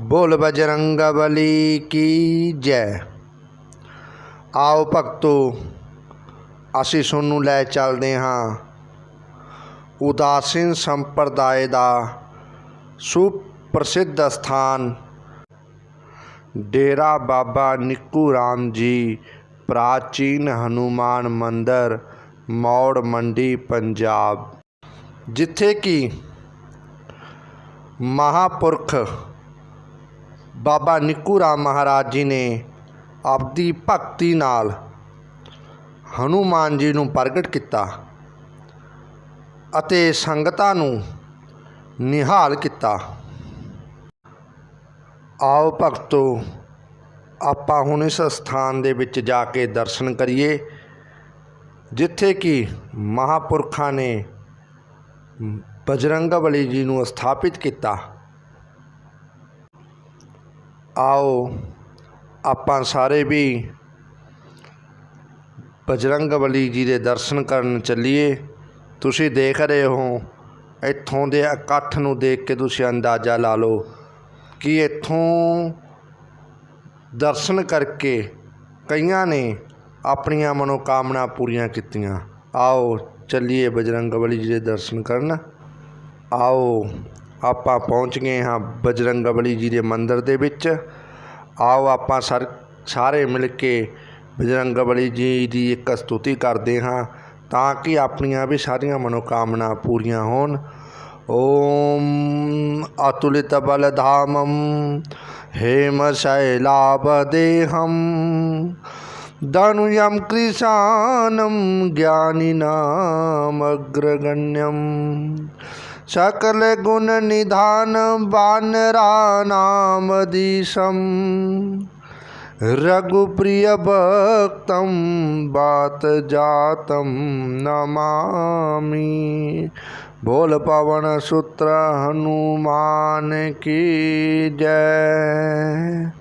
बोल बजरंग बली की जय। आओ भगतो, असीं सोनू लै चलदे हां उदासीन संप्रदाय दा सुप्रसिद्ध स्थान डेरा बाबा निक्कू राम जी प्राचीन हनुमान मंदिर मौड़ मंडी पंजाब, जिथे कि महापुरख बाबा निक्कू राम महाराज जी ने आपदी भगती नाल हनुमान जी नूं प्रगट किया अते संगतां नूं निहाल किया। आओ भगतो, आपां हुण इस स्थान दे विच जाके दर्शन करिए जिथे कि महापुरखां ने बजरंग बली जी नूं स्थापित किया। आओ आपां सारे भी बजरंग बली जी के दर्शन करन चलीए। तुसीं देख रहे हो इत्थों दे इकट्ठ नूं देख के तुसीं अंदाज़ा ला लो कि इत्थों दर्शन करके कईयां ने अपनियां मनोकामना पूरियां कीतियां। आओ चलिए बजरंग बली जी के दर्शन करन। आओ आपां पहुँच गए हाँ बजरंग बली जी के मंदिर दे विच। आओ आपां सारे मिल के बजरंग बली जी की एक स्तुति करते हाँ ताकि अपनियां भी सारियां मनोकामना पूरियां होन। ओम अतुलित बलधामम हेम शैलावदेहम धनुयम कृशानम ज्ञानिनाम अग्रगण्यम सकल गुण निधान वानरानामधीशम रघुप्रिय भक्तम बात जातम नमामि। बोल पवन सूत्र हनुमान की जय।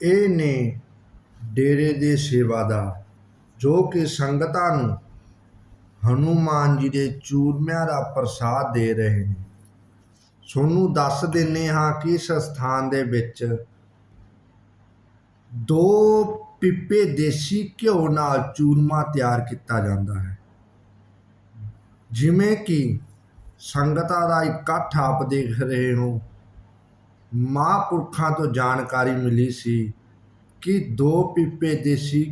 ਇਹ ਨੇ डेरे ਦੇ सेवादार जो कि संगतां नूं हनुमान जी के चूरमिਆਂ ਦਾ प्रसाद दे रहे हैं। सोनू दस दिने हाँ कि इस स्थान दे विच 2 पिपे देसी घ्यो नाल चूरमा तैयार किया जाता है। जिमें कि संगतां दा इकट्ठ आप देख रहे हो, महापुरखों तो जानकारी मिली सी कि 2 पिपे देसी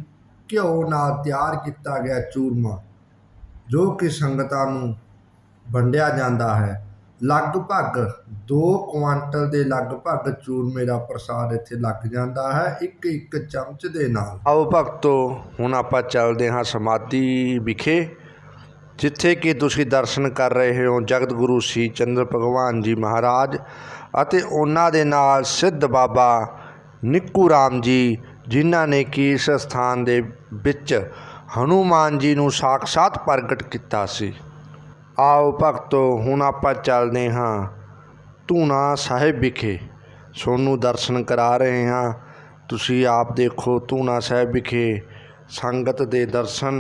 घ्यो नाल तैयार किया गया चूरमा जो कि संगतां नूं वंडिया जाता है। लगभग 2 क्वांटल के लगभग चूरमे का प्रसाद इत्थे लग जाता है एक एक चमच दे नाल। आओ भगतो, हुण आपां चलदे हां समाधि विखे जिथे कि तुसीं दर्शन कर रहे हो जगत गुरु श्री चंद्र भगवान जी महाराज अते उन्हां दे नाल सिद्ध बाबा निक्कू राम जी जिन्हां ने कि इस स्थान दे विच हनुमान जी नूं साक्षात प्रगट किया सी। आओ भगतो, हुण आपां चलदे हां धूना साहिब विखे सोनू दर्शन करा रहे हाँ। तुसीं आप देखो धूना साहिब विखे संगत दे दर्शन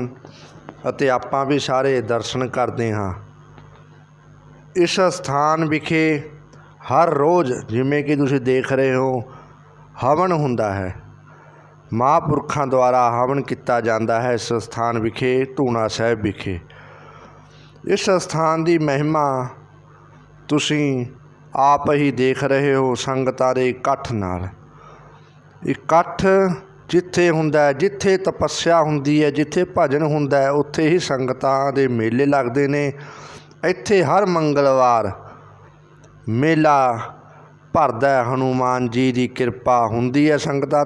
अते आपां भी सारे दर्शन करते हाँ। इस स्थान विखे हर रोज़ जिमें कि तुसीं देख रहे हो हवन हुंदा है, महापुरखों द्वारा हवन किया जाता है इस स्थान विखे धूना साहिब विखे। इस स्थान की महिमा तुसीं आप ही देख रहे हो संगतां दे इकट्ठ नाल। इकट्ठ जिथे हुंदा है, जिथे तपस्या हुंदी है, जिथे भजन हुंदा है, उत्थे ही संगतां दे मेले लगदे ने। इत्थे हर मंगलवार मेला भरदा है, हनुमान जी की कृपा हुंदी है संगतां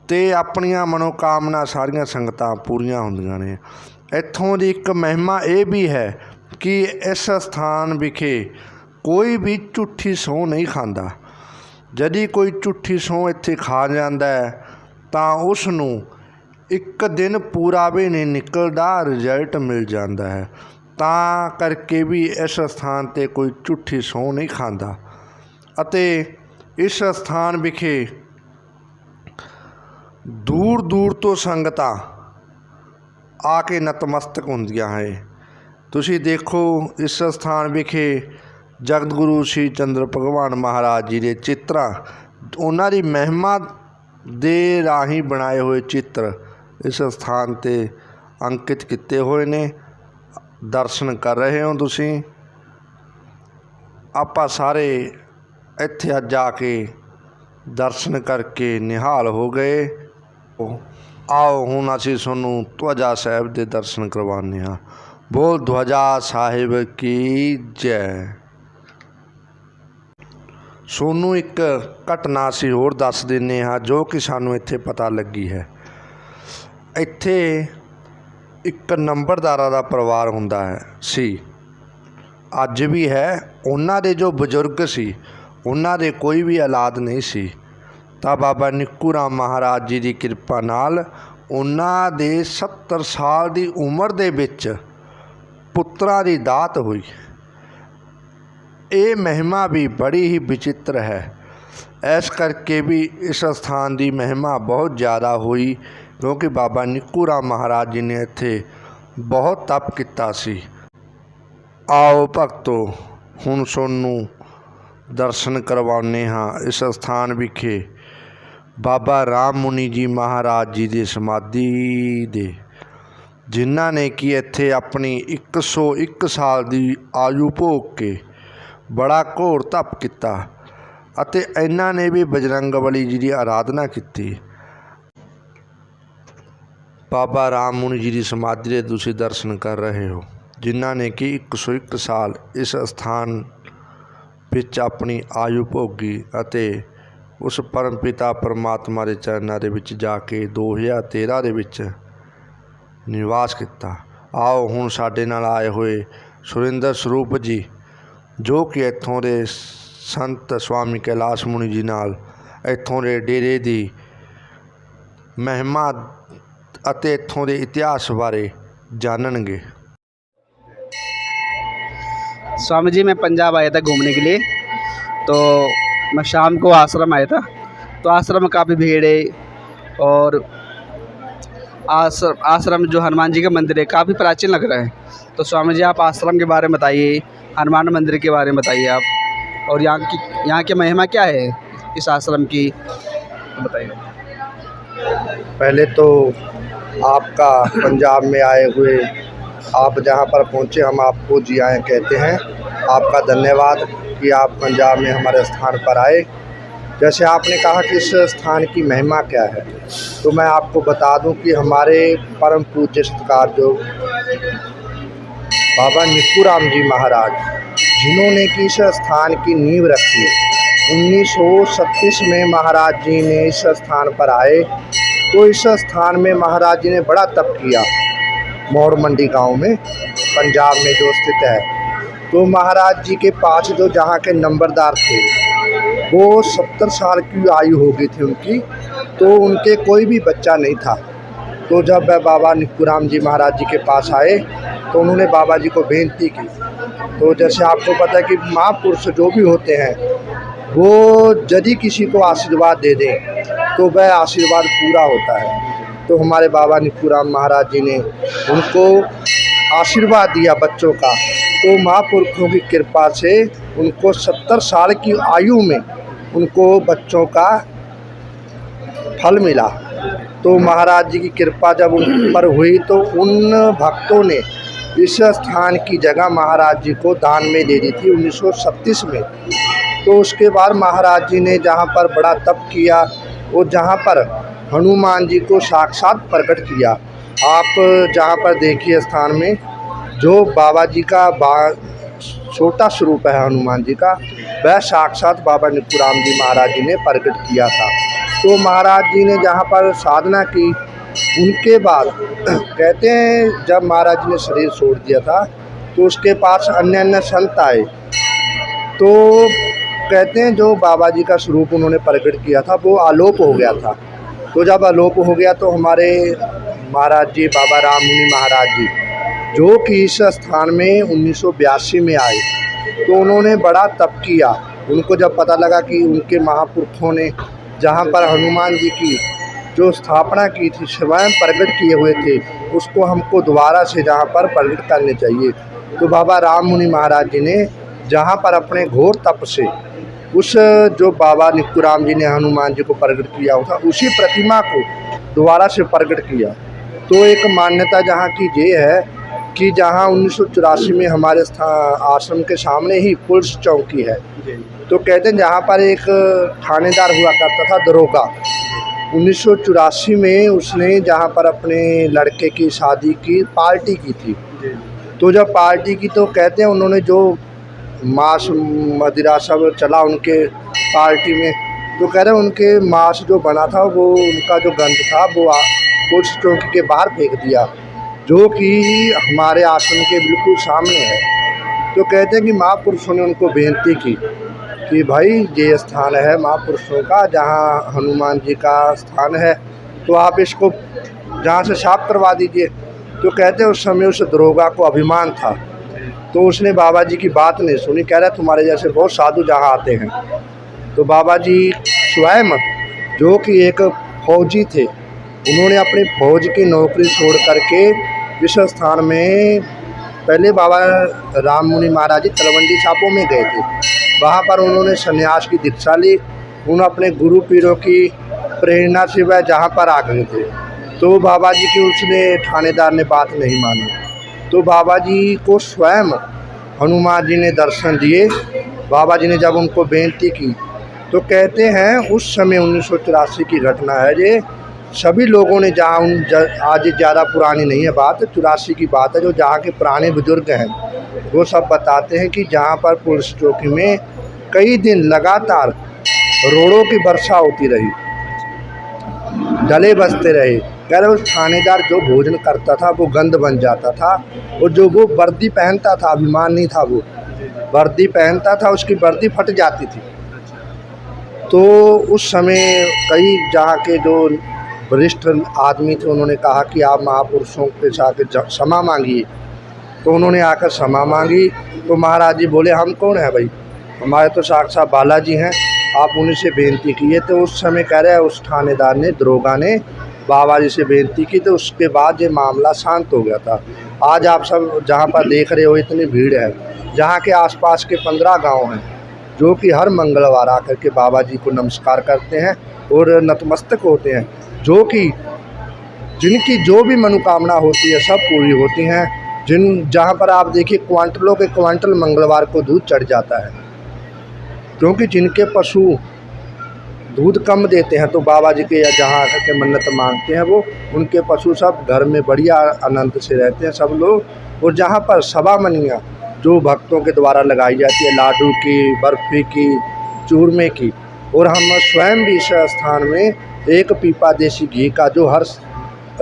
ते अपनियां मनोकामना सारियां संगतां पूरियां हुंदियां ने। इत्थों दी एक महिमा ये भी है कि इस स्थान विखे कोई भी झूठी सौं नहीं खांदा। यदि कोई झूठी सौं इत्थे खा जांदा है तां उसनूं एक दिन पूरा भी नहीं निकलदा, रिजल्ट मिल जाता है। तां करके भी इस स्थान ते कोई झूठी सौं नहीं खांदा अते इस स्थान विखे दूर दूर तो संगतां आके नतमस्तक होंदियां है। तुसीं देखो इस स्थान विखे ਜਗਤ ਗੁਰੂ ਸ਼੍ਰੀ ਚੰਦਰ ਭਗਵਾਨ ਮਹਾਰਾਜ ਜੀ ਦੇ ਚਿੱਤਰਾਂ, ਉਹਨਾਂ ਦੀ ਮਹਿਮਾ ਦੇ ਰਾਹੀਂ ਬਣਾਏ ਹੋਏ ਚਿੱਤਰ ਇਸ ਸਥਾਨ 'ਤੇ ਅੰਕਿਤ ਕੀਤੇ ਹੋਏ ਨੇ। ਦਰਸ਼ਨ ਕਰ ਰਹੇ ਹੋ ਤੁਸੀਂ। ਆਪਾਂ ਸਾਰੇ ਇੱਥੇ ਅੱਜ ਆ ਕੇ ਦਰਸ਼ਨ ਕਰਕੇ ਨਿਹਾਲ ਹੋ ਗਏ। ਆਓ ਹੁਣ ਅਸੀਂ ਤੁਹਾਨੂੰ ਧਵਜਾ ਸਾਹਿਬ ਦੇ ਦਰਸ਼ਨ ਕਰਵਾਉਂਦੇ ਹਾਂ। ਬੋਲ ਧਵਜਾ ਸਾਹਿਬ ਕੀ ਜੈ। ਤੁਹਾਨੂੰ ਇੱਕ ਘਟਨਾ ਅਸੀਂ ਹੋਰ ਦੱਸ ਦਿੰਦੇ ਹਾਂ ਜੋ ਕਿ ਸਾਨੂੰ ਇੱਥੇ ਪਤਾ ਲੱਗੀ ਹੈ। ਇੱਥੇ ਇੱਕ ਨੰਬਰਦਾਰਾਂ ਦਾ ਪਰਿਵਾਰ ਹੁੰਦਾ ਸੀ, ਅੱਜ ਵੀ ਹੈ। ਉਹਨਾਂ ਦੇ ਜੋ ਬਜ਼ੁਰਗ ਸੀ, ਉਹਨਾਂ ਦੇ ਕੋਈ ਵੀ ਔਲਾਦ ਨਹੀਂ ਸੀ, ਤਾਂ ਬਾਬਾ ਨਿੱਕੂ ਰਾਮ ਮਹਾਰਾਜ ਜੀ ਦੀ ਕਿਰਪਾ ਨਾਲ ਉਹਨਾਂ ਦੇ 70 ਸਾਲ ਦੀ ਉਮਰ ਦੇ ਵਿੱਚ ਪੁੱਤਰਾਂ ਦੀ ਦਾਤ ਹੋਈ। ਇਹ ਮਹਿਮਾ ਵੀ ਬੜੀ ਹੀ ਵਿਚਿੱਤਰ ਹੈ। ਇਸ ਕਰਕੇ ਵੀ ਇਸ ਸਥਾਨ ਦੀ ਮਹਿਮਾ ਬਹੁਤ ਜ਼ਿਆਦਾ ਹੋਈ, ਕਿਉਂਕਿ ਬਾਬਾ ਨਿੱਕੂ ਰਾਮ ਮਹਾਰਾਜ ਜੀ ਨੇ ਇੱਥੇ ਬਹੁਤ ਤਪ ਕੀਤਾ ਸੀ। ਆਓ ਭਗਤੋ ਹੁਣ ਤੁਹਾਨੂੰ ਦਰਸ਼ਨ ਕਰਵਾਉਂਦੇ ਹਾਂ ਇਸ ਸਥਾਨ ਵਿਖੇ ਬਾਬਾ ਰਾਮ ਮੁਨੀ ਜੀ ਮਹਾਰਾਜ ਜੀ ਦੀ ਸਮਾਧੀ ਦੇ, ਜਿਨ੍ਹਾਂ ਨੇ ਕਿ ਇੱਥੇ ਆਪਣੀ 101 ਸਾਲ ਦੀ ਆਯੂ ਭੋਗ ਕੇ ਬੜਾ ਘੋਰ ਤਪ ਕੀਤਾ ਅਤੇ ਇਹਨਾਂ ਨੇ ਵੀ ਬਜਰੰਗ ਬਲੀ ਜੀ ਦੀ ਆਰਾਧਨਾ ਕੀਤੀ। ਬਾਬਾ ਰਾਮ ਮੁਨੀ ਜੀ ਦੀ ਸਮਾਧੀ ਦੇ ਤੁਸੀਂ ਦਰਸ਼ਨ ਕਰ ਰਹੇ ਹੋ, ਜਿਨ੍ਹਾਂ ਨੇ ਕਿ 101 ਸਾਲ ਇਸ ਸਥਾਨ ਵਿੱਚ ਆਪਣੀ ਆਯੂ ਭੋਗੀ ਅਤੇ ਉਸ ਪਰਮ ਪਿਤਾ ਪਰਮਾਤਮਾ ਦੇ ਚਰਨਾਂ ਦੇ ਵਿੱਚ ਜਾ ਕੇ 2013 ਦੇ ਵਿੱਚ ਨਿਵਾਸ ਕੀਤਾ। ਆਓ ਹੁਣ ਸਾਡੇ ਨਾਲ ਆਏ ਹੋਏ ਸੁਰਿੰਦਰ ਸਰੂਪ ਜੀ, ਜੋ ਕਿ ਇੱਥੋਂ ਦੇ ਸੰਤ ਸਵਾਮੀ ਕੈਲਾਸ਼ ਮੁਨੀ ਜੀ ਨਾਲ ਇੱਥੋਂ ਦੇ ਡੇਰੇ ਦੀ ਮਹਿਮਾ ਅਤੇ ਇੱਥੋਂ ਦੇ ਇਤਿਹਾਸ ਬਾਰੇ ਜਾਣਨਗੇ। स्वामी जी, मैं पंजाब आया था घूमने के लिए, तो मैं शाम को आश्रम आया था। तो आश्रम में काफ़ी भीड़ है और आश्रम जो हनुमान जी का मंदिर है काफ़ी प्राचीन लग रहा है। तो स्वामी जी आप आश्रम के बारे में बताइए, हनुमान मंदिर के बारे में बताइए आप, और यहाँ की महिमा क्या है इस आश्रम की, बताइए। पहले तो आपका पंजाब में आए हुए, आप जहाँ पर पहुँचे हम आपको जी आए कहते हैं। आपका धन्यवाद कि आप पंजाब में हमारे स्थान पर आए। जैसे आपने कहा कि इस स्थान की महिमा क्या है, तो मैं आपको बता दूं कि हमारे परम पूज्य सत्कार जो बाबा निक्कू राम जी महाराज, जिन्होंने कि इस स्थान की नींव रखी, 1936 में महाराज जी ने इस स्थान पर आए। तो इस स्थान में महाराज जी ने बड़ा तप किया, मोड़ मंडी गांव में पंजाब में जो स्थित है। तो महाराज जी के पास जो जहाँ के नंबरदार थे, वो 70 साल की आयु हो गई थी उनकी, तो उनके कोई भी बच्चा नहीं था। तो जब बाबा निक्कू राम जी महाराज जी के पास आए तो उन्होंने बाबा जी को बेनती की। तो जैसे आपको पता है कि महापुरुष जो भी होते हैं वो यदि किसी को आशीर्वाद दे दें तो वह आशीर्वाद पूरा होता है। तो हमारे बाबा निक्कू राम महाराज जी ने उनको आशीर्वाद दिया बच्चों का। तो महापुरुषों की कृपा से उनको 70 साल की आयु में उनको बच्चों का फल मिला। तो महाराज जी की कृपा जब उन पर हुई तो उन भक्तों ने इस स्थान की जगह महाराज जी को दान में दे दी थी 1936 में। तो उसके बाद महाराज जी ने जहाँ पर बड़ा तप किया और जहाँ पर हनुमान जी को साक्षात प्रकट किया। आप जहाँ पर देखिए स्थान में जो बाबा जी का छोटा स्वरूप है हनुमान जी का, वह साक्षात बाबा निक्कू राम जी महाराज जी ने प्रकट किया था। तो महाराज जी ने जहाँ पर साधना की, उनके बाद कहते हैं जब महाराज जी ने शरीर छोड़ दिया था तो उसके पास अन्य अन्य संत आए। तो कहते हैं जो बाबा जी का स्वरूप उन्होंने प्रकट किया था वो आलोप हो गया था। तो जब आलोप हो गया तो हमारे महाराज जी बाबा राम मुनि महाराज जी, जो कि इस स्थान में 1982 में आए, तो उन्होंने बड़ा तप किया। उनको जब पता लगा कि उनके महापुरुषों ने जहाँ पर हनुमान जी की जो स्थापना की थी, स्वयं प्रकट किए हुए थे, उसको हमको दोबारा से जहाँ पर प्रकट करने चाहिए। तो बाबा राम मुनि महाराज जी ने जहाँ पर अपने घोर तप से उस जो बाबा निकुराम जी ने हनुमान जी को प्रकट किया था, उसी प्रतिमा को दोबारा से प्रकट किया। तो एक मान्यता जहाँ की ये है कि जहाँ 1984 में हमारे आश्रम के सामने ही पुलिस चौकी है, तो कहते हैं जहाँ पर एक थानेदार हुआ करता था दरोगा। 1984 में उसने जहाँ पर अपने लड़के की शादी की पार्टी की थी, तो जब पार्टी की तो कहते हैं उन्होंने जो मांस मदिरा सब चला उनके पार्टी में, तो कह रहे उनके मांस जो बना था वो उनका जो गंध था वो पुलिस चौकी के बाहर फेंक दिया, जो कि हमारे आश्रम के बिल्कुल सामने है। तो कहते हैं कि महापुरुषों ने उनको बेनती की कि भाई ये स्थान है महापुरुषों का, जहाँ हनुमान जी का स्थान है, तो आप इसको जहाँ से साफ करवा दीजिए। तो कहते हैं उस समय उस दरोगा को अभिमान था, तो उसने बाबा जी की बात नहीं सुनी। कह रहा तुम्हारे जैसे बहुत साधु जहाँ आते हैं। तो बाबा जी स्वयं जो कि एक फौजी थे, उन्होंने अपनी फौज की नौकरी छोड़ करके इस स्थान में पहले बाबा राम मुनि महाराज जी तलवंडी सापों में गए थे, वहाँ पर उन्होंने संन्यास की दीक्षा ली। उन अपने गुरु पीरों की प्रेरणा से वह जहाँ पर आ गए थे, तो बाबा जी की उसने थानेदार ने बात नहीं मानी। तो बाबा जी को स्वयं हनुमान जी ने दर्शन दिए। बाबा जी ने जब उनको बेनती की, तो कहते हैं उस समय 1984 की घटना है ये। सभी लोगों ने जहाँ आज ज़्यादा पुरानी नहीं है बात, 84 की बात है, जो जहाँ के पुराने बुजुर्ग हैं वो सब बताते हैं कि जहाँ पर पुलिस चौकी में कई दिन लगातार रोड़ों की वर्षा होती रही, डले बसते रहे। कह रहे उस थानेदार जो भोजन करता था वो गंद बन जाता था, और जो वो वर्दी पहनता था, अभिमान नहीं था, वो वर्दी पहनता था, उसकी वर्दी फट जाती थी। तो उस समय कई जहाँ के जो वरिष्ठ आदमी थे उन्होंने कहा कि आप महापुरुषों के साथ क्षमा मांगिए। तो उन्होंने आकर क्षमा मांगी। तो महाराज जी बोले हम कौन है भाई, हमारे तो साक्षात बालाजी हैं, आप उन्हीं से बेनती कीजिए। तो उस समय कह रहे हैं उस थानेदार ने, दरोगा ने बाबा जी से बेनती की, तो उसके बाद ये मामला शांत हो गया था। आज आप सब जहाँ पर देख रहे हो इतनी भीड़ है, जहाँ के आसपास के 15 गांव हैं जो कि हर मंगलवार आकर के बाबा जी को नमस्कार करते हैं और नतमस्तक होते हैं, जो कि जिनकी जो भी मनोकामना होती है सब पूरी होती हैं। जहाँ पर आप देखिए क्वांटलों के क्वांटल मंगलवार को दूध चढ़ जाता है, क्योंकि जिनके पशु दूध कम देते हैं तो बाबा जी के जहाँ आकर के मन्नत मांगते हैं, वो उनके पशु सब घर में बढ़िया आनंद से रहते हैं सब लोग। और जहाँ पर सवा मनियाँ जो भक्तों के द्वारा लगाई जाती है, लाडू की, बर्फ़ी की, चूरमे की, और हम स्वयं भी इस स्थान में एक पीपा देसी घी का जो हर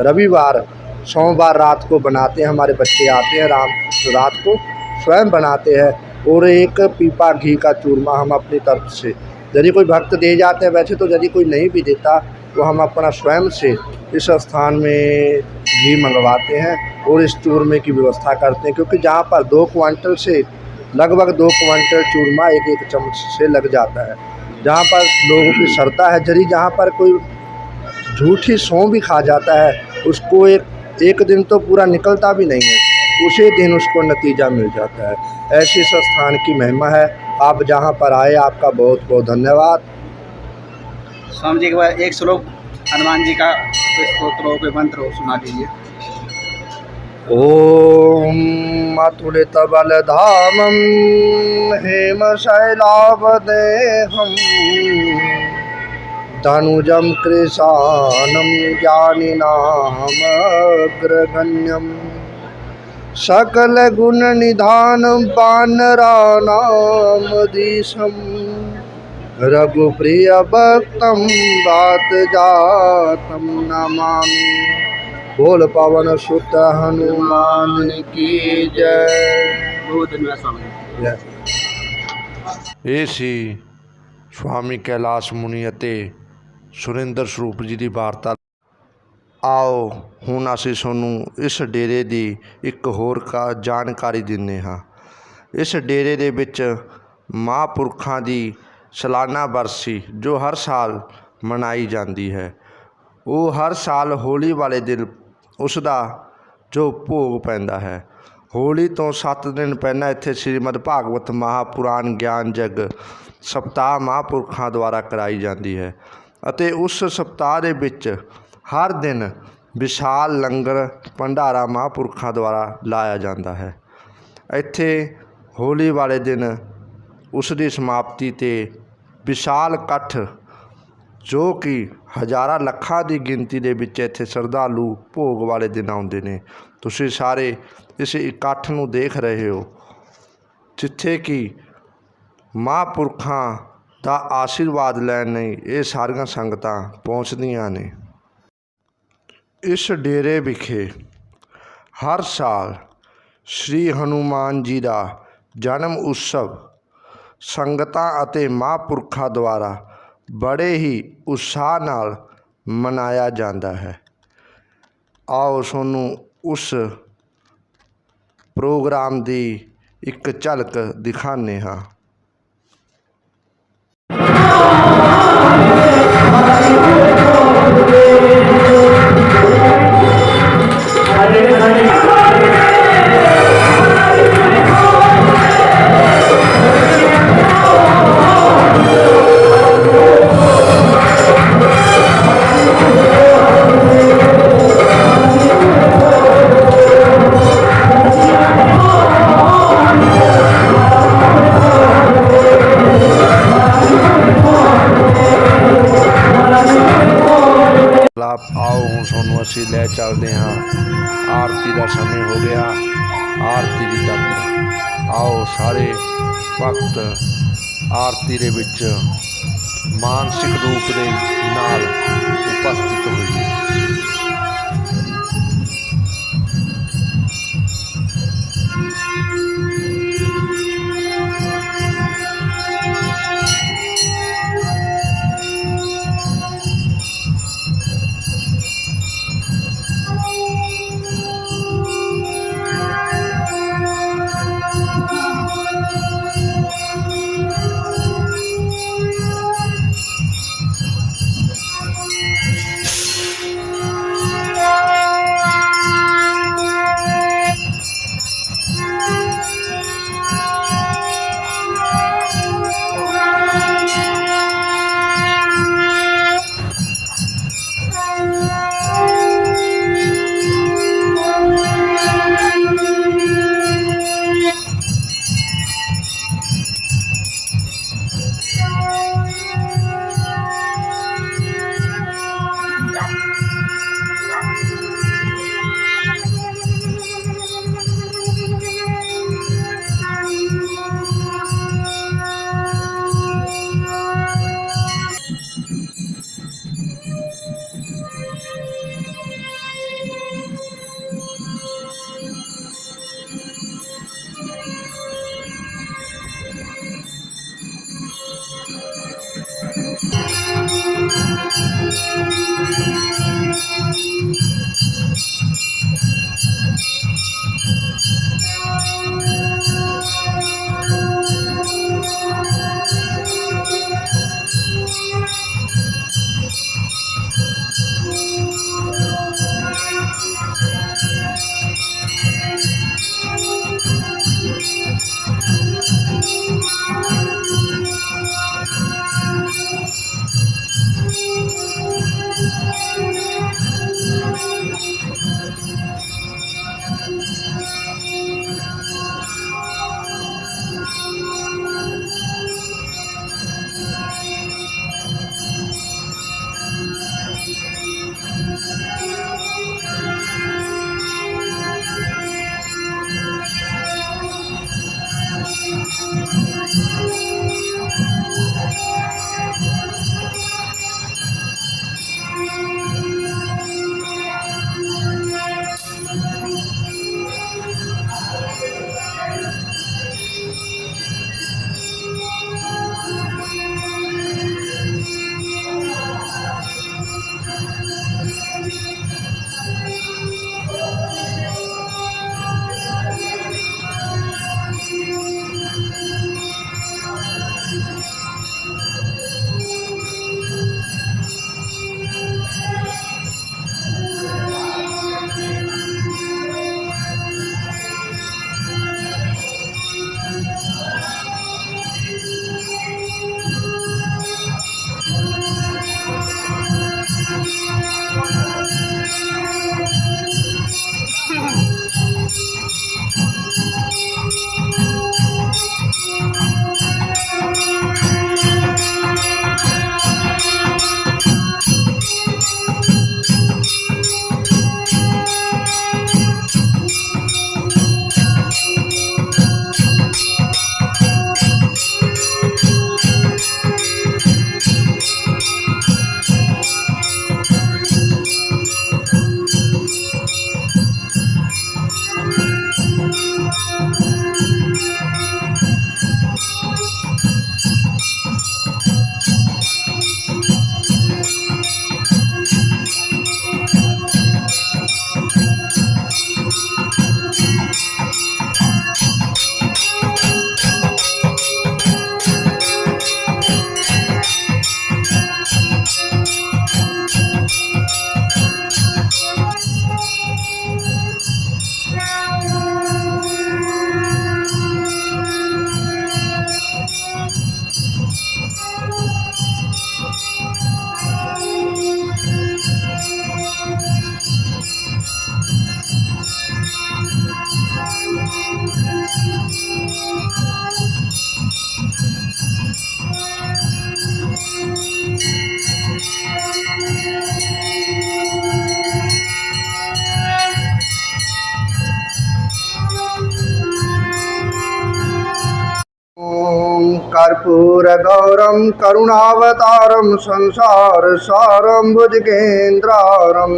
रविवार सोमवार रात को बनाते हैं, हमारे बच्चे आते हैं रात को स्वयं बनाते हैं, और एक पीपा घी का चूरमा हम अपनी तरफ से, यदि कोई भक्त दे जाते हैं, वैसे तो यदि कोई नहीं भी देता तो हम अपना स्वयं से इस स्थान में घी मंगवाते हैं और इस चूरमे की व्यवस्था करते हैं। क्योंकि जहाँ पर 2 क्वांटल से लगभग 2 क्वांटल चूरमा एक चम्मच से लग जाता है। जहाँ पर लोगों की श्रद्धा है, यदि जहाँ पर कोई झूठी सौं भी खा जाता है, उसको एक दिन तो पूरा निकलता भी नहीं है, उसी दिन उसको नतीजा मिल जाता है। ऐसी इस स्थान की महिमा है। आप जहाँ पर आए आपका बहुत बहुत धन्यवाद। स्वामी जी के बाद एक श्लोक हनुमान जी का स्तोत्र हो, कोई मंत्र हो, सुना दीजिए। ओम अतुलित बलधामं हेमशैलावदेहं धनुजं कृशानं ज्ञानिनामग्रगण्यं सकलगुणनिधानं वानराणामधीशं रघुप्रियभक्तं वातजातं नमामि। बोल पवन सुत हनुमान की जय। बहुत धन्यवाद स्वामी जी। ऐसी स्वामी कैलाश मुनि ਅਤੇ ਸੁਰਿੰਦਰ ਸਰੂਪ ਜੀ ਦੀ ਵਾਰਤਾ। ਆਓ ਹੁਣ ਅਸੀਂ ਤੁਹਾਨੂੰ ਇਸ ਡੇਰੇ ਦੀ ਇੱਕ ਹੋਰ ਜਾਣਕਾਰੀ ਦਿੰਦੇ ਹਾਂ। ਇਸ ਡੇਰੇ ਦੇ ਵਿੱਚ ਮਹਾਂਪੁਰਖਾਂ ਦੀ ਸਾਲਾਨਾ ਬਰਸੀ ਜੋ ਹਰ ਸਾਲ ਮਨਾਈ ਜਾਂਦੀ ਹੈ, ਉਹ ਹਰ ਸਾਲ ਹੋਲੀ ਵਾਲੇ ਦਿਨ ਉਸ ਦਾ ਜੋ ਭੋਗ ਪੈਂਦਾ ਹੈ, ਹੋਲੀ ਤੋਂ 7 ਦਿਨ ਪਹਿਲਾਂ ਇੱਥੇ ਸ਼੍ਰੀਮਦ ਭਾਗਵਤ ਮਹਾਪੁਰਾਣ ਗਿਆਨ ਜਗ ਸਪਤਾਹ ਮਹਾਂਪੁਰਖਾਂ ਦੁਆਰਾ ਕਰਾਈ ਜਾਂਦੀ ਹੈ ਅਤੇ ਉਸ ਸਪਤਾਹ ਦੇ ਵਿੱਚ ਹਰ ਦਿਨ ਵਿਸ਼ਾਲ ਲੰਗਰ ਭੰਡਾਰਾ ਮਹਾਂਪੁਰਖਾਂ ਦੁਆਰਾ ਲਾਇਆ ਜਾਂਦਾ ਹੈ। ਇੱਥੇ ਹੋਲੀ ਵਾਲੇ ਦਿਨ ਉਸ ਦੀ ਸਮਾਪਤੀ 'ਤੇ ਵਿਸ਼ਾਲ ਇਕੱਠ ਜੋ ਕਿ ਹਜ਼ਾਰਾਂ ਲੱਖਾਂ ਦੀ ਗਿਣਤੀ ਦੇ ਵਿੱਚ ਇੱਥੇ ਸ਼ਰਧਾਲੂ ਭੋਗ ਵਾਲੇ ਦਿਨ ਆਉਂਦੇ ਨੇ। ਤੁਸੀਂ ਸਾਰੇ ਇਸ ਇਕੱਠ ਨੂੰ ਦੇਖ ਰਹੇ ਹੋ ਜਿੱਥੇ ਕਿ ਮਹਾਂਪੁਰਖਾਂ ਦਾ ਆਸ਼ੀਰਵਾਦ ਲੈਣ ਲਈ ਇਹ ਸਾਰੀਆਂ ਸੰਗਤਾਂ ਪਹੁੰਚਦੀਆਂ ਨੇ। ਇਸ ਡੇਰੇ ਵਿਖੇ ਹਰ ਸਾਲ ਸ਼੍ਰੀ ਹਨੂੰਮਾਨ ਜੀ ਦਾ ਜਨਮ ਉਤਸਵ ਸੰਗਤਾਂ ਅਤੇ ਮਹਾਂਪੁਰਖਾਂ ਦੁਆਰਾ ਬੜੇ ਹੀ ਉਤਸ਼ਾਹ ਨਾਲ ਮਨਾਇਆ ਜਾਂਦਾ ਹੈ। ਆਓ ਤੁਹਾਨੂੰ ਉਸ ਪ੍ਰੋਗਰਾਮ ਦੀ ਇੱਕ ਝਲਕ ਦਿਖਾਉਂਦੇ ਹਾਂ। ਆਓ ਹੁਣ ਤੁਹਾਨੂੰ ਅਸੀਂ ਲੈ ਚੱਲਦੇ ਹਾਂ। ਆਰਤੀ ਦਾ ਸਮੇਂ ਹੋ ਗਿਆ, ਆਰਤੀ ਦੀ ਤਰਫ ਆਓ ਸਾਰੇ ਭਗਤ ਆਰਤੀ ਦੇ ਵਿੱਚ ਮਾਨਸਿਕ ਰੂਪ ਦੇ ਨਾਲ ਉਪਸਥਿਤ ਹੋਈਏ। कर्पूरगौरं करुणावतारं संसारसारं भुजगेन्द्रारं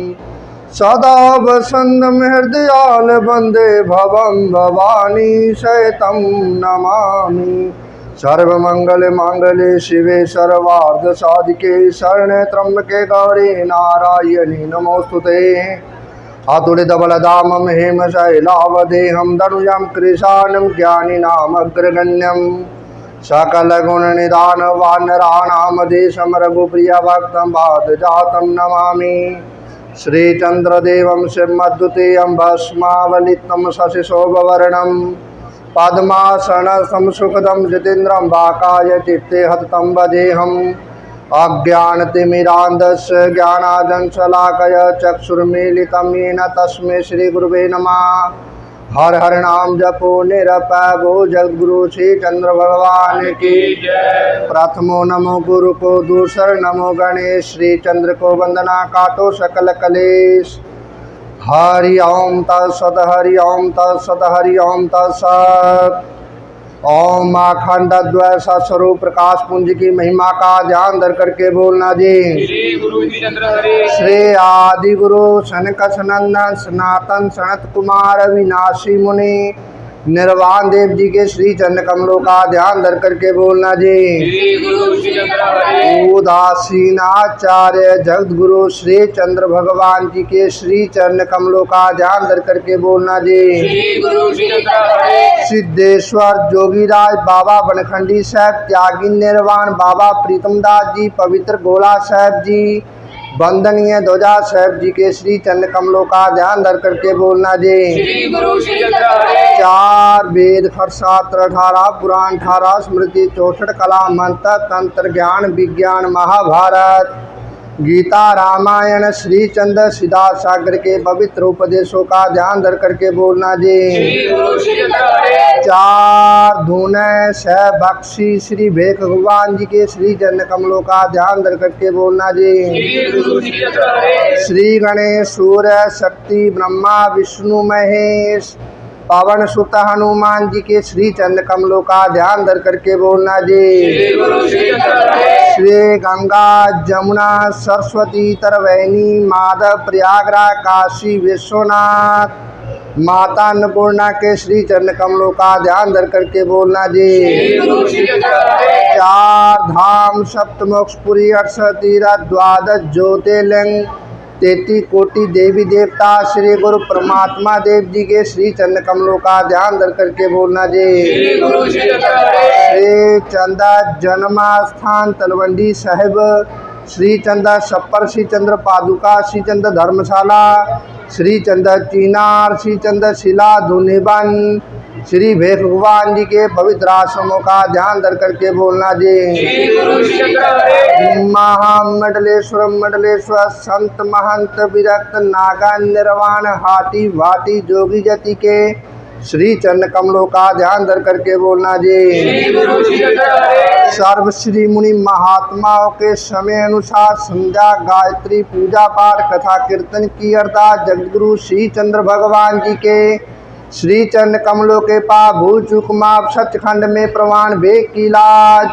सदा वसन्तं हृदयाल वन्दे भवं भवानी सहितं नमामि। सर्वमंगलमांगल्ये शिवे सर्वार्धसाधिके शरण्ये त्र्यंबके गौरी नारायणी नमोस्तुते। अतुलितबलधामं हेमशैलावदेहं धनुजं कृशानं ज्ञानिनामग्रगण्यं सकलगुणनिधानं वानराणामधीशं रघुप्रियभक्तं पादजातं नमामि। श्रीचन्द्रदेवं शिवमद्वितीयं भस्मावलितं शशिशोभवर्णं पद्मासनस्थं सुखदं जितेन्द्रं वाकाय चित्ते हततं भजेऽहम्। अज्ञानतिमिरान्धस्य ज्ञानाञ्जनशलाकया चक्षुर्मीलितं येन तस्मै श्रीगुरुवे नमः। हर हर नाम जपो निरपैभो जगद्गुरु श्री चंद्र भगवान की जय। प्रथमो नमो गुरु को, दूसर नमो गणेश, श्री चंद्र को वंदना काटो सकल कलेश। हरि ओम तत्सत, हरि ओम तत्सत, हरि ओम तत्सत। ओम अखंड अद्वैत सत्स्वरूप प्रकाश पुंज की महिमा का ध्यान धर करके बोलना जी। श्री गुरु श्री आदि गुरु सनक सनंदन सनातन सनत कुमार अविनाशी मुनि निर्वाण देव जी के श्री चरण कमलों का ध्यान धर करके बोलना जी। श्री गुरु उदासीनाचार्य जगत गुरु श्री चंद्र भगवान जी के श्री चरण कमलों का ध्यान धर करके बोलना जी। श्री गुरु सिद्धेश्वर जोगीराज बाबा बनखंडी साहब, त्यागी निर्वाण बाबा प्रीतमदास जी, पवित्र गोला साहब जी, वंदनीय ध्वजा साहब जी के श्री चरण कमलों का ध्यान धर करके बोलना जी। श्री गुरु 4 वेद शास्त्र 18 पुराण 18 स्मृति 64 कला मंत्र तंत्र ज्ञान विज्ञान महाभारत गीता रामायण श्री चंद्र सिद्धार्थ सागर के पवित्र उपदेशों का ध्यान धर करके बोलना जी। 4 धुने सह बख्शी श्री भेख भगवान जी के श्री चरण कमलों का ध्यान धर करके बोलना जी। श्री गणेश सूर्य शक्ति ब्रह्मा विष्णु महेश पवन सुत हनुमान जी के श्री चरण कमलों का ध्यान धर करके बोलना जी। श्री गंगा जमुना सरस्वती तरवैनी माधव प्रयागराज काशी विश्वनाथ माता अन्नपूर्णा के श्री चरण कमलों का ध्यान धर करके बोलना जी। 4 धाम सप्तमोक्षपुरी 68 तीर्थ 12 ज्योतिर्लिंग 33 कोटि देवी देवता श्री गुरु परमात्मा देव जी के श्री चरण कमलों का ध्यान धर करके बोलना जी। श्री चंदा जन्मा स्थान तलवंडी साहिब, श्री चंदा छप्पर, श्री चंद्र पादुका, श्री चंद्र धर्मशाला, श्री चंद्र चीनार, श्री चंद्र शिला धुनिबन श्री भेख भगवान जी के पवित्र आश्रमों का ध्यान धर करके बोलना जी। महामंडलेश्वर मंडलेश्वर संत महंत विरक्त नागा निर्वाण हाटी भाटी जोगी जति के श्री चरण कमलों का ध्यान धर करके बोलना जी। सर्व श्री मुनि महात्माओं के समय अनुसार संध्या गायत्री पूजा पाठ कथा कीर्तन की अर्थात जगतगुरु श्री चंद्र भगवान जी के श्री चरण कमलों के पास भूल चूक माप सचखंड में प्रमाण भेद की लाज।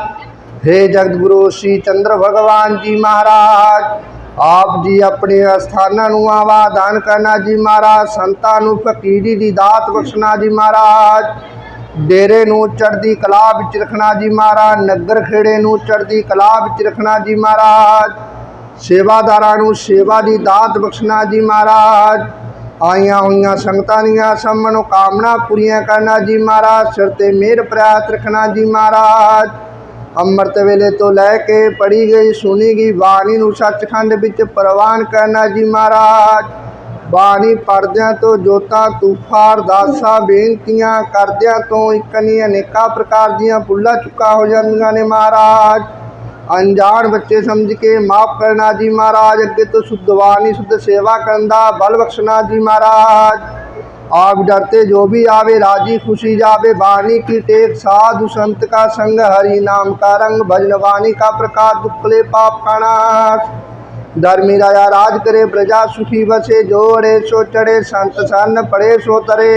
हे जगतगुरु श्री चंद्र भगवान जी महाराज, आप जी अपने स्थानु आवादान करना जी महाराज, संतानु फकीरी दी दात बख्शना जी महाराज, डेरे नू चढ़दी कला विच रखना जी महाराज, नगर खेड़े नू चढ़दी कला विच रखना जी महाराज, सेवादारां नू सेवा दी दात बख्शना जी महाराज, आईया हुई संगतां दीआं सब मनोकामना पूरियां करना जी महाराज, सिर ते मेहर प्रयास रखना जी महाराज। अमृत वेले तो लैके पढ़ी गई सुनी गई बाणी नू सचखंड विच प्रवान करना जी महाराज। बाणी पढ़द्या तो जोतां तूफा अरदासां बेनतियां करद्या तो एक नहीं अनेका प्रकार दियां भुल्लां चुका हो जांदियां ने महाराज। अनजान बच्चे समझ के माफ़ करना जी महाराज, अगे तो शुद्ध वाणी शुद्ध सेवा करना बल बख्शना जी महाराज। आप डरते जो भी आवे राजी खुशी जावे, वाणी की टेक साधु संत का संग, हरि नाम का रंग, भजन वाणी का प्रकाश, दुखले पाप का नाश। धर्मी राजा राज करे प्रजा सुखी बसे, जो अड़े सो चढ़े संत सन पड़े सो तरे।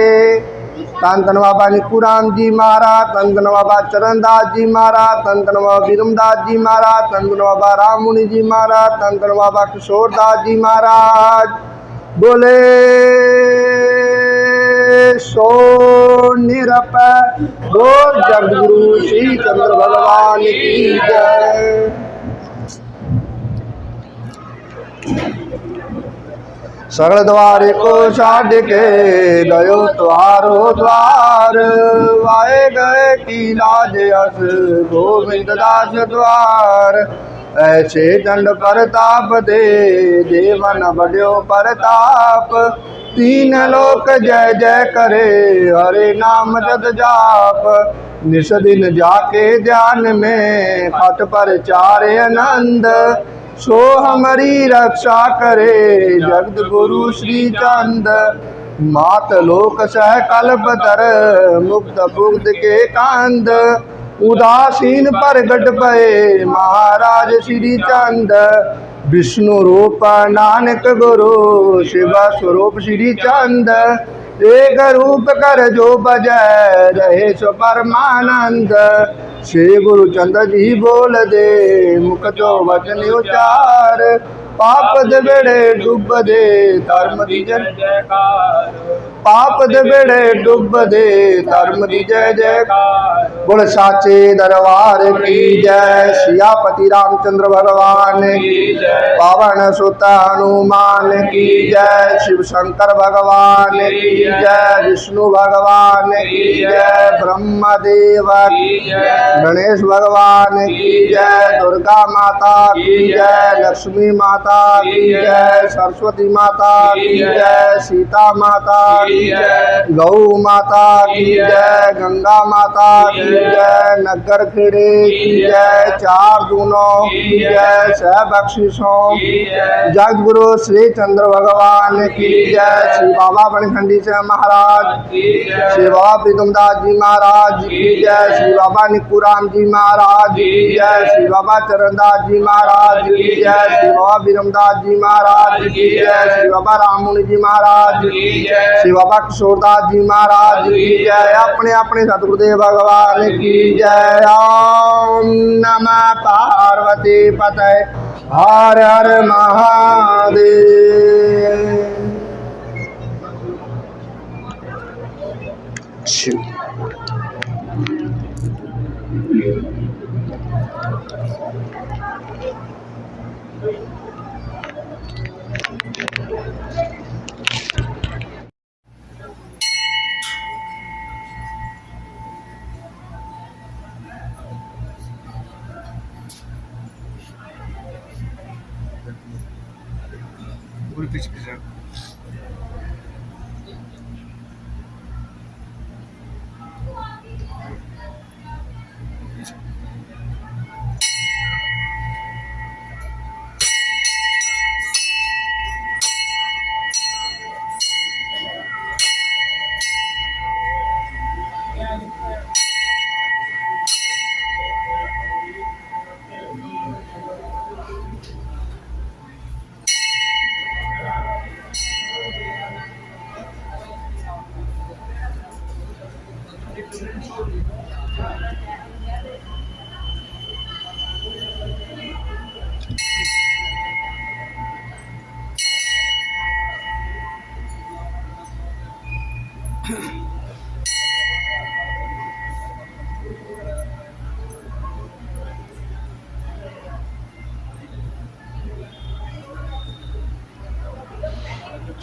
ਧੰਨ ਧੰਨ ਬਾਬਾ ਨਿੱਕੂ ਰਾਮ ਜੀ ਮਹਾਰਾਜ, ਧੰਨ ਧੰਨ ਬਾਬਾ ਚਰਨਦਾਸ ਜੀ ਮਹਾਰਾਜ, ਧੰਨ ਧੰਨ ਬਾਬਾ ਬਿਰਮਦਾਸ ਜੀ ਮਹਾਰਾਜ, ਧੰਨ ਧੰਨ ਬਾਬਾ ਰਾਮ ਮੁਨੀ ਜੀ ਮਹਾਰਾਜ, ਧੰਨ ਧੰਨ ਬਾਬਾ ਕਿਸ਼ੋਰਦਾਸ ਜੀ ਮਹਾਰਾਜ। बोले सो निरपै बोल जगदगुरु श्री चंद्र भगवान की जय। सगल द्वारे को छाड़ के गयो द्वारो द्वार, वाए गए की लाज अस गोविंद दास द्वार। ऐसे दंड प्रताप दे देवन बड़ो प्रताप, तीन लोक जय जय करे हरे नाम जद जाप। निस दिन जाके ध्यान में खट पर चारे आनंद, सो हमारी रक्षा करे जगत गुरु श्री चंद। मात लोक सह कल्प तर मुक्त मुक्त के कांद, उदासीन प्रगट भये महाराज श्री चंद। विष्णु रूप नानक गुरु शिव स्वरूप श्री चंद, एक रूप कर जो बजय रहे सो परमानंद। श्री गुरु चंद जी बोल दे मुख जो वचन उचार, पाप दबेड़े डूब दे धर्म दी जयकार, पाप दबेड़े डूब दे धर्म दी जय जयकार। बोल साचे दरबार की जय, सियापति रामचंद्र भगवान की जय, पावन सुत हनुमान की जय, शिव शंकर भगवान की जय, विष्णु भगवान की जय, ब्रह्मदेव की जय, गणेश भगवान की जय, दुर्गा माता की जय, लक्ष्मी माता की जय, सरस्वती माता की जय, सीता माता की जय, गौ माता की जय, गंगा माता की जय, नगर खेड़े की जय, चार दूनों की जय, सह बख्शिशों की जय, जगतगुरु श्री चंद्र भगवान की जय। श्री बाबा बनखंडी से महाराज की जय, श्री बाबा प्रीतमदास जी महाराज की जय, श्री बाबा निक्कू राम जी महाराज की जय, श्री बाबा चरणदास जी महाराज की जय, श्री बाबा बिरमदास जी महाराज की जय, श्री बाबा राम मुनि जी महाराज की जय, श्री बाबा किशोरदास जी महाराज की जय। अपने अपने सतगुरुदेव भगवान की जय। ओम नमः पार्वती पतये हर हर महादेव।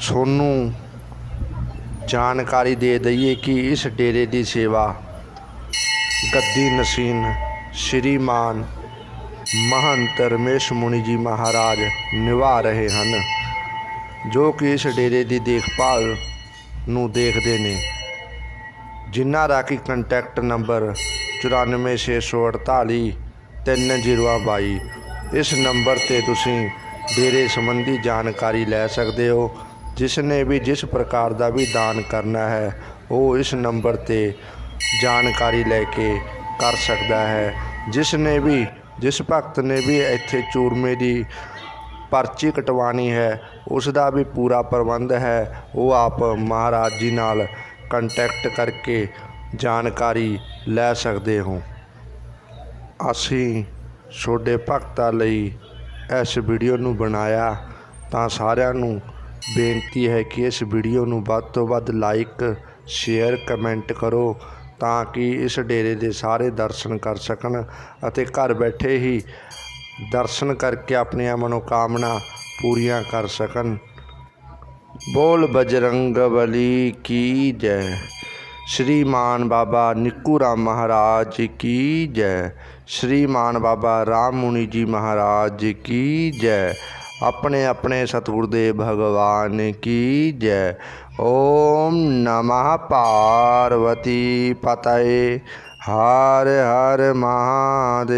ਤੁਹਾਨੂੰ ਜਾਣਕਾਰੀ ਦੇ ਦਈਏ ਕਿ ਇਸ ਡੇਰੇ ਦੀ ਸੇਵਾ ਗੱਦੀ ਨਸੀਨ ਸ਼੍ਰੀਮਾਨ ਮਹੰਤ ਰਮੇਸ਼ ਮੁਨੀ ਜੀ ਮਹਾਰਾਜ ਨਿਭਾ ਰਹੇ ਹਨ, ਜੋ ਕਿ ਇਸ ਡੇਰੇ ਦੀ ਦੇਖਭਾਲ ਨੂੰ ਦੇਖਦੇ ਨੇ, ਜਿਨ੍ਹਾਂ ਦਾ ਕਿ ਕੰਟੈਕਟ ਨੰਬਰ 94 648 3022। ਇਸ ਨੰਬਰ 'ਤੇ ਤੁਸੀਂ ਡੇਰੇ ਸੰਬੰਧੀ ਜਾਣਕਾਰੀ ਲੈ ਸਕਦੇ ਹੋ। ਜਿਸ ਨੇ ਵੀ ਜਿਸ ਪ੍ਰਕਾਰ ਦਾ ਵੀ ਦਾਨ ਕਰਨਾ ਹੈ ਉਹ ਇਸ ਨੰਬਰ 'ਤੇ ਜਾਣਕਾਰੀ ਲੈ ਕੇ ਕਰ ਸਕਦਾ ਹੈ। ਜਿਸ ਭਗਤ ਨੇ ਵੀ ਇੱਥੇ ਚੂਰਮੇ ਦੀ ਪਰਚੀ ਕਟਵਾਉਣੀ ਹੈ ਉਸ ਦਾ ਵੀ ਪੂਰਾ ਪ੍ਰਬੰਧ ਹੈ। ਉਹ ਆਪ ਮਹਾਰਾਜ ਜੀ ਨਾਲ ਕੰਟੈਕਟ ਕਰਕੇ ਜਾਣਕਾਰੀ ਲੈ ਸਕਦੇ ਹੋ। ਅਸੀਂ ਤੁਹਾਡੇ ਭਗਤਾਂ ਲਈ ਇਸ ਵੀਡੀਓ ਨੂੰ ਬਣਾਇਆ ਤਾਂ ਸਾਰਿਆਂ ਨੂੰ ਬੇਨਤੀ ਹੈ ਕਿ ਇਸ ਵੀਡੀਓ ਨੂੰ ਵੱਧ ਤੋਂ ਵੱਧ ਲਾਈਕ ਸ਼ੇਅਰ ਕਮੈਂਟ ਕਰੋ ਤਾਂ ਕਿ ਇਸ ਡੇਰੇ ਦੇ ਸਾਰੇ ਦਰਸ਼ਨ ਕਰ ਸਕਣ ਅਤੇ ਘਰ ਬੈਠੇ ਹੀ ਦਰਸ਼ਨ ਕਰਕੇ ਆਪਣੀਆਂ ਮਨੋਕਾਮਨਾ ਪੂਰੀਆਂ ਕਰ ਸਕਣ। बोल बजरंग बली की जय। श्रीमान बाबा निक्कू राम महाराज की जय। श्रीमान बाबा राम मुनि जी महाराज की जय। अपने अपने सतगुरुदेव भगवान की जय। ओम नमः पार्वती पतये हर हर महादेव।